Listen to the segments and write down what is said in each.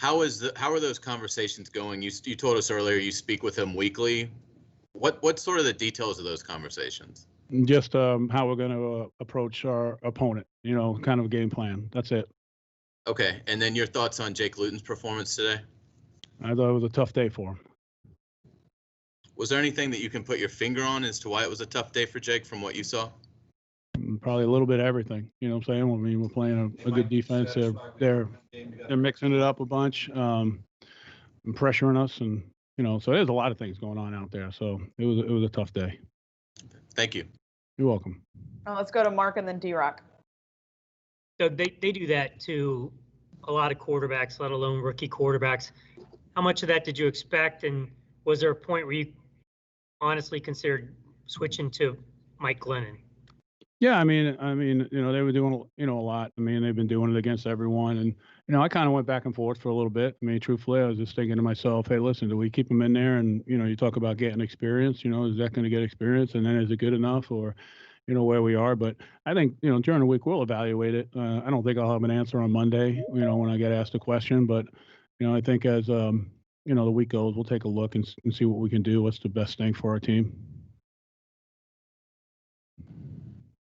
How are those conversations going? You told us earlier you speak with him weekly. What's sort of the details of those conversations? Just how we're going to approach our opponent, kind of a game plan. That's it. Okay, and then your thoughts on Jake Luton's performance today? I thought it was a tough day for him. Was there anything that you can put your finger on as to why it was a tough day for Jake from what you saw? Probably a little bit of everything. You know what I'm saying? I mean, we're playing a good defense. They're mixing it up a bunch, and pressuring us, and so there's a lot of things going on out there. So it was a tough day. Thank you. You're welcome. Let's go to Mark and then D-Rock. So they do that to a lot of quarterbacks, let alone rookie quarterbacks. How much of that did you expect? And was there a point where you honestly considered switching to Mike Glennon? Yeah, I mean, they were doing, a lot. I mean, they've been doing it against everyone, and I kind of went back and forth for a little bit. I mean, truthfully, I was just thinking to myself, hey, listen, do we keep him in there? And you talk about getting experience. Is that going to get experience? And then is it good enough, or where we are? But I think during the week we'll evaluate it. I don't think I'll have an answer on Monday. When I get asked a question, but I think as the week goes, we'll take a look and see what we can do. What's the best thing for our team?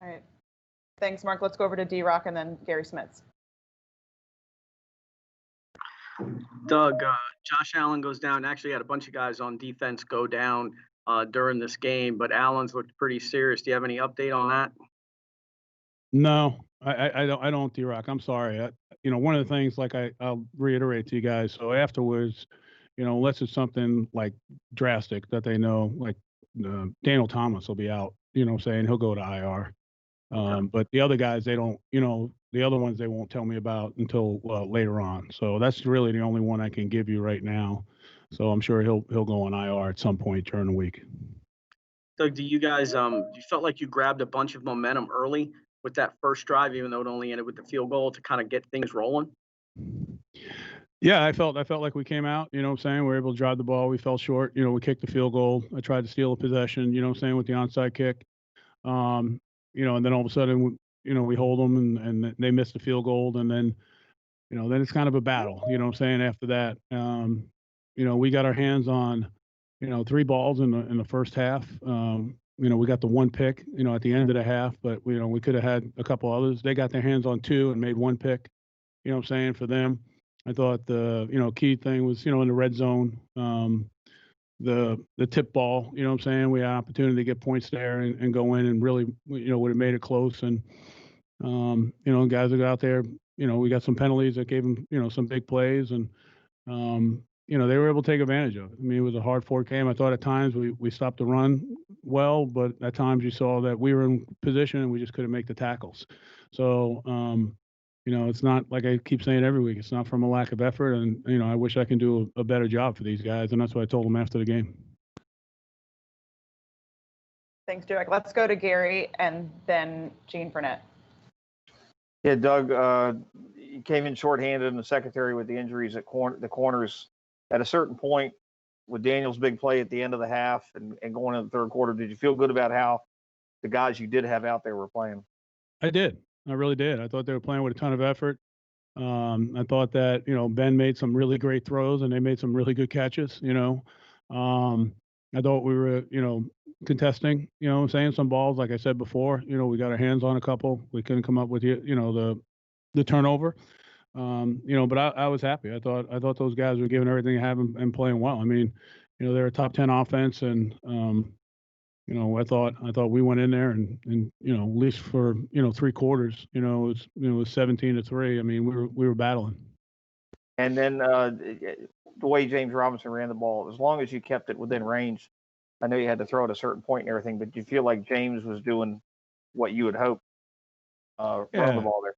All right. Thanks, Mark. Let's go over to D-Rock and then Gary Smits. Doug, Josh Allen goes down. Actually had a bunch of guys on defense go down during this game, but Allen's looked pretty serious. Do you have any update on that? No, I don't, D-Rock. I'm sorry. One of the things, like I'll reiterate to you guys, so afterwards, unless it's something like drastic that they know, like Daniel Thomas will be out, saying he'll go to IR. But the other guys, they don't, the other ones they won't tell me about until later on. So that's really the only one I can give you right now. So I'm sure he'll go on IR at some point during the week. Doug, do you guys you felt like you grabbed a bunch of momentum early with that first drive, even though it only ended with the field goal, to kind of get things rolling? Yeah, I felt like we came out, we were able to drive the ball. We fell short, we kicked the field goal. I tried to steal a possession, with the onside kick. And then all of a sudden, we hold them and they miss the field goal. And then, then it's kind of a battle, after that. We got our hands on, 3 balls in the first half. We got the 1 pick, at the end of the half, but, we could have had a couple others. They got their hands on 2 and made 1 pick, for them. I thought the, key thing was, in the red zone, the tip ball, we had an opportunity to get points there and go in and really, would have made it close. And, guys that got out there, we got some penalties that gave them, some big plays, and, they were able to take advantage of it. I mean, it was a hard-fought game. I thought at times we stopped the run well, but at times you saw that we were in position and we just couldn't make the tackles. So, it's not, like I keep saying every week, it's not from a lack of effort. And, I wish I can do a better job for these guys. And that's what I told them after the game. Thanks, Derek. Let's go to Gary and then Gene Burnett. Yeah, Doug, you came in shorthanded in the secondary with the injuries at the corners. At a certain point, with Daniel's big play at the end of the half and going into the third quarter, did you feel good about how the guys you did have out there were playing? I did. I really did. I thought they were playing with a ton of effort. I thought that, Ben made some really great throws and they made some really good catches, I thought we were, contesting, some balls, like I said before, we got our hands on a couple. We couldn't come up with, the turnover. But I was happy. I thought those guys were giving everything they have and playing well. I mean, they're a top 10 offense, and I thought we went in there and at least for 3 quarters, it was 17-3. I mean, we were battling. And then the way James Robinson ran the ball, as long as you kept it within range, I know you had to throw at a certain point and everything, but do you feel like James was doing what you would hope running the ball there?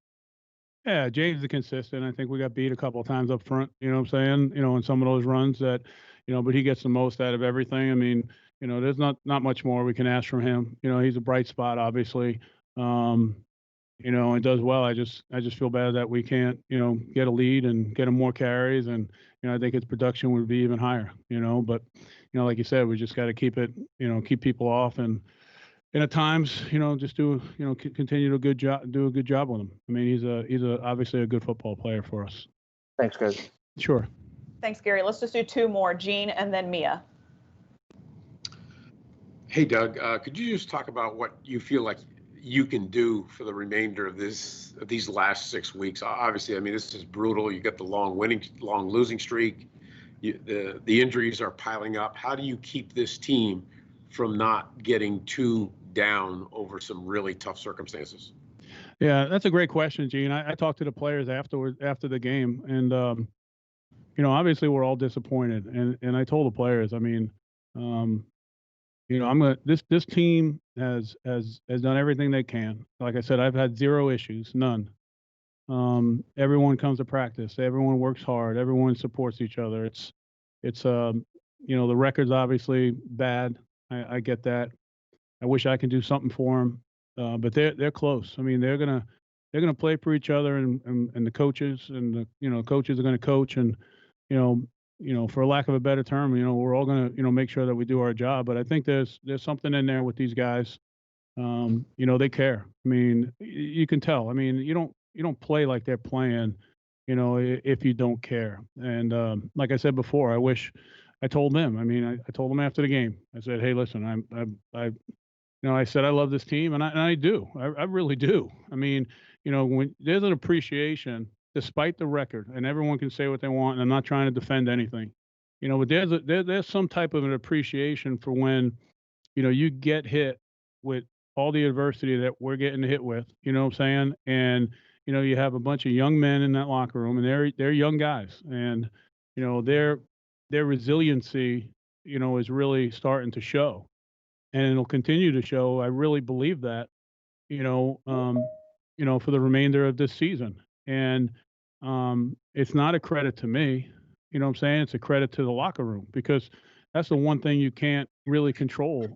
Yeah, James is consistent. I think we got beat a couple of times up front, in some of those runs that, but he gets the most out of everything. I mean, there's not much more we can ask from him. He's a bright spot, obviously, and does well. I just feel bad that we can't, get a lead and get him more carries. And, I think his production would be even higher, but, like you said, we just got to keep it, keep people off and at times, just continue to do a good job with him. I mean, he's obviously a good football player for us. Thanks, guys. Sure. Thanks, Gary. Let's just do two more, Gene and then Mia. Hey, Doug, could you just talk about what you feel like you can do for the remainder of these last 6 weeks? Obviously, I mean, this is brutal. You got the long losing streak. The injuries are piling up. How do you keep this team from not getting too down over some really tough circumstances? Yeah, that's a great question, Gene. I talked to the players after the game, and obviously we're all disappointed. And I told the players, I mean, this team has done everything they can. Like I said, I've had zero issues, none. Everyone comes to practice. Everyone works hard. Everyone supports each other. It's the record's obviously bad. I get that. I wish I could do something for them, but they're close. I mean, they're gonna play for each other, and the coaches and the coaches are gonna coach, and for lack of a better term, we're all gonna make sure that we do our job. But I think there's something in there with these guys. They care. I mean, you can tell. I mean, you don't play like they're playing, if you don't care. And like I said before, I wish I told them. I mean, I told them after the game. I said, hey, listen, I said I love this team, and I do. I really do. I mean, when there's an appreciation, despite the record, and everyone can say what they want, and I'm not trying to defend anything, but there's some type of an appreciation for when, you get hit with all the adversity that we're getting hit with. You know what I'm saying? And you have a bunch of young men in that locker room, and they're young guys, and their resiliency, is really starting to show, and it'll continue to show. I really believe that, for the remainder of this season. And it's not a credit to me, what I'm saying? It's a credit to the locker room, because that's the one thing you can't really control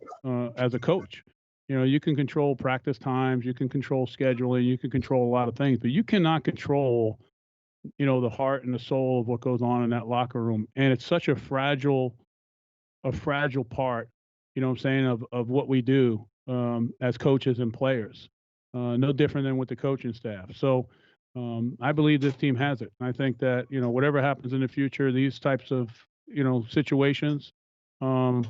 as a coach. You can control practice times, you can control scheduling, you can control a lot of things, but you cannot control, the heart and the soul of what goes on in that locker room. And it's such a fragile part, what I'm saying, of what we do as coaches and players. No different than with the coaching staff. So I believe this team has it. I think that, whatever happens in the future, these types of, situations, they'll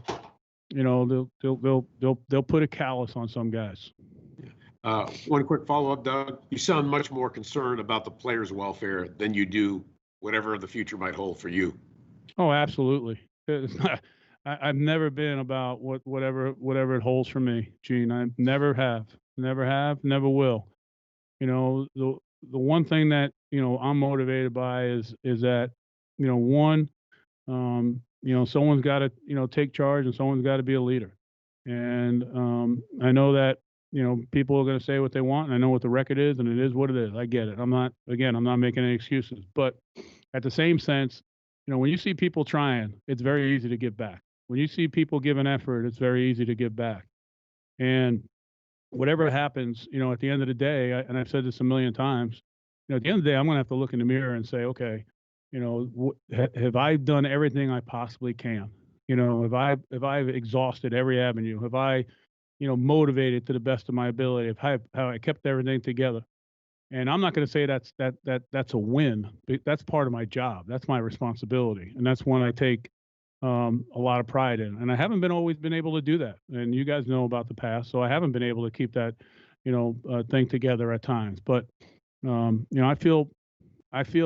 put a callus on some guys. One quick follow-up, Doug. You sound much more concerned about the players' welfare than you do whatever the future might hold for you. Oh, absolutely. It's not, I've never been about whatever it holds for me, Gene. I never have, never will. The one thing that I'm motivated by is that one, someone's got to take charge, and someone's got to be a leader. And I know that people are going to say what they want, and I know what the record is, and it is what it is. I get it. I'm not making any excuses, but at the same sense, when you see people trying, it's very easy to give back. When you see people give an effort, it's very easy to give back. And whatever happens, at the end of the day, and I've said this a million times, at the end of the day, I'm going to have to look in the mirror and say, okay, have I done everything I possibly can? Have I've exhausted every avenue? Have I, motivated to the best of my ability? How I kept everything together? And I'm not going to say that's a win. That's part of my job. That's my responsibility, and that's one I take a lot of pride in. And I haven't always been able to do that. And you guys know about the past, so I haven't been able to keep that, thing together at times. But I feel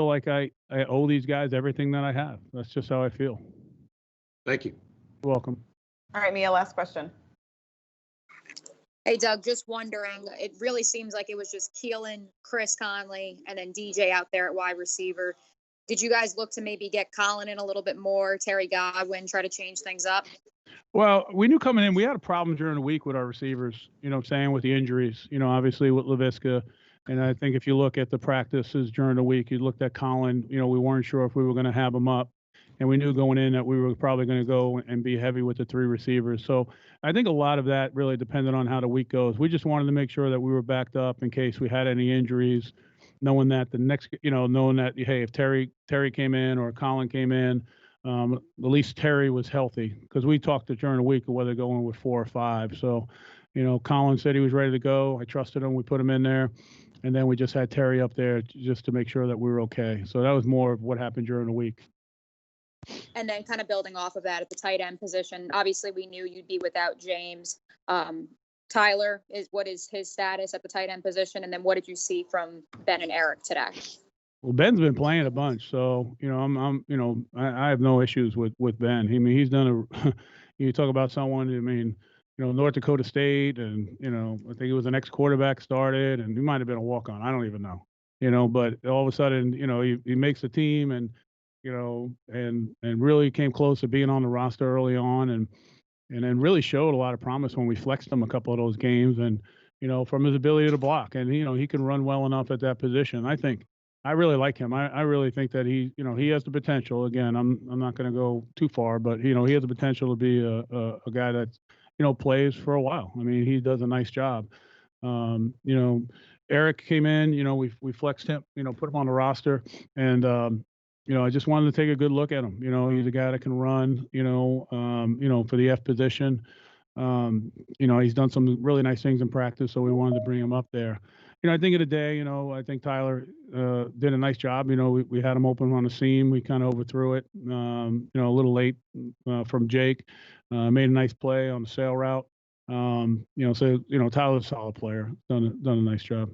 like I owe these guys everything that I have. That's just how I feel. Thank you. You're welcome. All right, Mia, last question. Hey, Doug, just wondering, it really seems like it was just Keelan, Chris Conley, and then DJ out there at wide receiver. Did you guys look to maybe get Colin in a little bit more, Terry Godwin, try to change things up? Well, we knew coming in, we had a problem during the week with our receivers, with the injuries, obviously with LaVisca. And I think if you look at the practices during the week, you looked at Colin, we weren't sure if we were going to have him up. And we knew going in that we were probably going to go and be heavy with the three receivers. So I think a lot of that really depended on how the week goes. We just wanted to make sure that we were backed up in case we had any injuries, knowing that hey, if Terry came in or Colin came in, at least Terry was healthy, because we talked during the week of whether going with 4 or 5. So, Colin said he was ready to go. I trusted him. We put him in there. and then we just had Terry up there just to make sure that we were okay. So that was more of what happened during the week. And then kind of building off of that at the tight end position, obviously we knew you'd be without James. Tyler, what is his status at the tight end position? And then what did you see from Ben and Eric today? Well, Ben's been playing a bunch, so I have no issues with Ben. I mean, he's done you talk about someone. I mean, North Dakota State, and I think it was an ex-quarterback started, and he might have been a walk-on. I don't even know. But all of a sudden, he makes the team, and and really came close to being on the roster early on, and then really showed a lot of promise when we flexed him a couple of those games, and from his ability to block, and he can run well enough at that position. I really like him. I really think that he has the potential. Again, I'm not going to go too far, but he has the potential to be a guy that plays for a while. I mean, he does a nice job. Eric came in. We flexed him. Put him on the roster, and I just wanted to take a good look at him. He's a guy that can run. For the F position. He's done some really nice things in practice, so we wanted to bring him up there. I think of the day, I think Tyler did a nice job. We had him open on the seam. We kind of overthrew it, a little late from Jake. Made a nice play on the sail route. So Tyler's a solid player. Done a nice job.